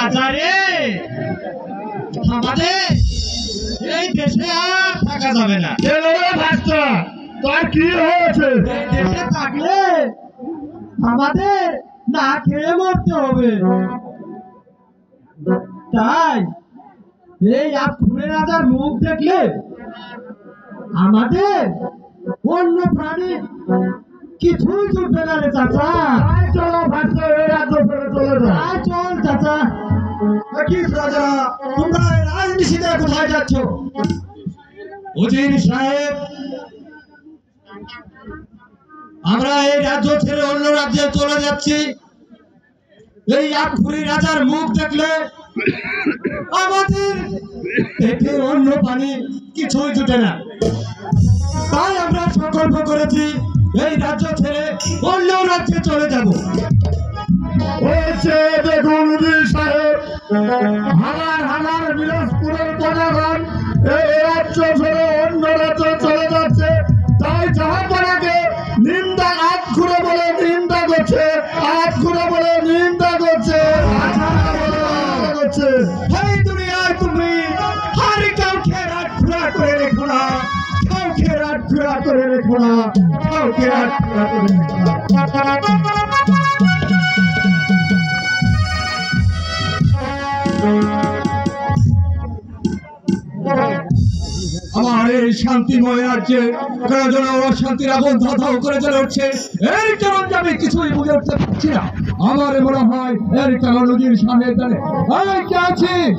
চাচা রে, আমাদের এই দেশে আর থাকা যাবে না। তার কি হয়েছে? এই দেশে থাকলে আমাদের না খেয়ে মরতে হবে। তাই এই আখুরে রাজার মুখ দেখলে আমাদের অন্য প্রাণী কিছুই ছুটবে না রে চাচা। চলো ভাগ্য, এই রাজ্য ছেড়ে চলে যাও। চল চাচা। কি রাজা, তোমরা রাজনীতিতে কোথায় যাচ্ছ? উজির সাহেব, আমরা এই রাজ্য ছেড়ে অন্য রাজ্যে চলে যাচ্ছি। এই আখুরি রাজার মুখ দেখলে আমাদের পেটে অন্য পানি কিছুই জুটে না। তাই আমরা সংকল্প করেছি এই রাজ্য ছেড়ে অন্য রাজ্যে চলে যাব। হয়েছে দেখুন উজির সাহেব, হাজার বিলাসপুরের জনগণ এই রাজ্য ছেড়ে অন্য রাজ্যে চলে যাচ্ছে। তাই জাহাপাড়াকে নিন্দা আট ঘুরে বলে নিন্দা করছে, আট ঘুরে বলে নিন্দা করছে। এই দুনিয়ায় তুমি আর কাউকে রাত ঘুরা করে রেখো না, কাউকে রাত ঘুরা করে রেখো না, কাউকে রাত ঘুরা করে রেখো না। আমার এই শান্তিময় রাজ্যে কেন যেন অশান্তির আগুন ধাঁধাও করে চলে উঠছে। এর কারণ আমি কিছুই বুঝে উঠতে পারছি না। আমার মনে হয় এর কারণ উজির সাহেব জানে। এই কে আছিস?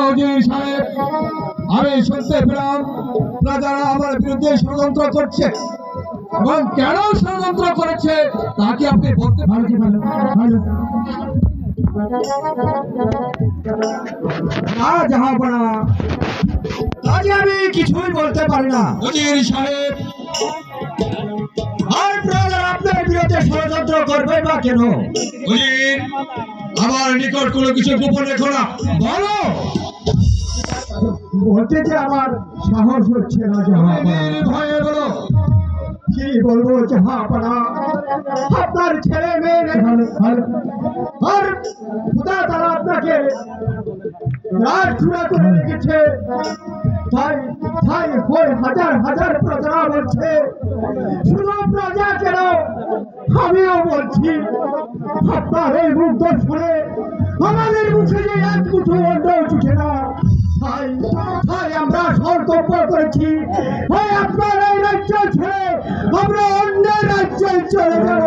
উজির সাহেব, আমি শুনতে পেলাম রাজারা আমার বিরুদ্ধে ষড়যন্ত্র করছে, এবং কেন ষড়যন্ত্র করেছে তা কি আপনি বলতে পারেন? জাহাপনা, আজ আমি কিছুই বলতে পারি না। উজির সাহেব, আর প্রজারা আপনার বিরুদ্ধে ষড়যন্ত্র করবে বা কেন? উজির, আমার নিকট কোনো কিছু গোপন রেখো না, বলো। বলতে যে আমার সাহস হচ্ছে না জাহাপনা। ভয়ে বলো। কি বলবো জাহাপনা, আপনার ছেলে মেয়ে আর খোদা তারা আপনাকে রাত ঘুরা করে রেখেছে। তাই তাই ওই হাজার প্রজা বলছে, শুধু প্রজা কেন আমিও বলছি, আপনার এই মুখ শুনে আমাদের মুখে যে এক মুঠো অন্ন উঠে না। তাই আমরা সংকল্প করেছি, ওই আপনার এই রাজ্য ছেড়ে আমরা অন্য রাজ্যে চলে যাব।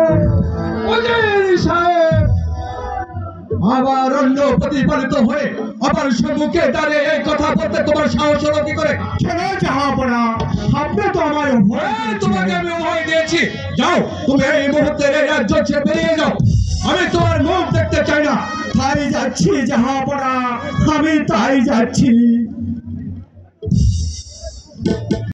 সাহেব, আবার অন্য প্রতিপালিত হয়ে আবার সম্মুখে দাঁড়িয়ে এই কথা বলতে তোমার সাহস হলো কি করে? ছেড়ে যাবো না, আপনি তো আমার ভয়, তোমাকে আমি ভয় দিয়েছি। যাও, তুমি এই মুহূর্তে এই রাজ্য ছেড়ে বেরিয়ে যাও, আমি তোমার মুখ দেখতে চাই না। তাই যাচ্ছি জাহাপনা, আমি তাই যাচ্ছি।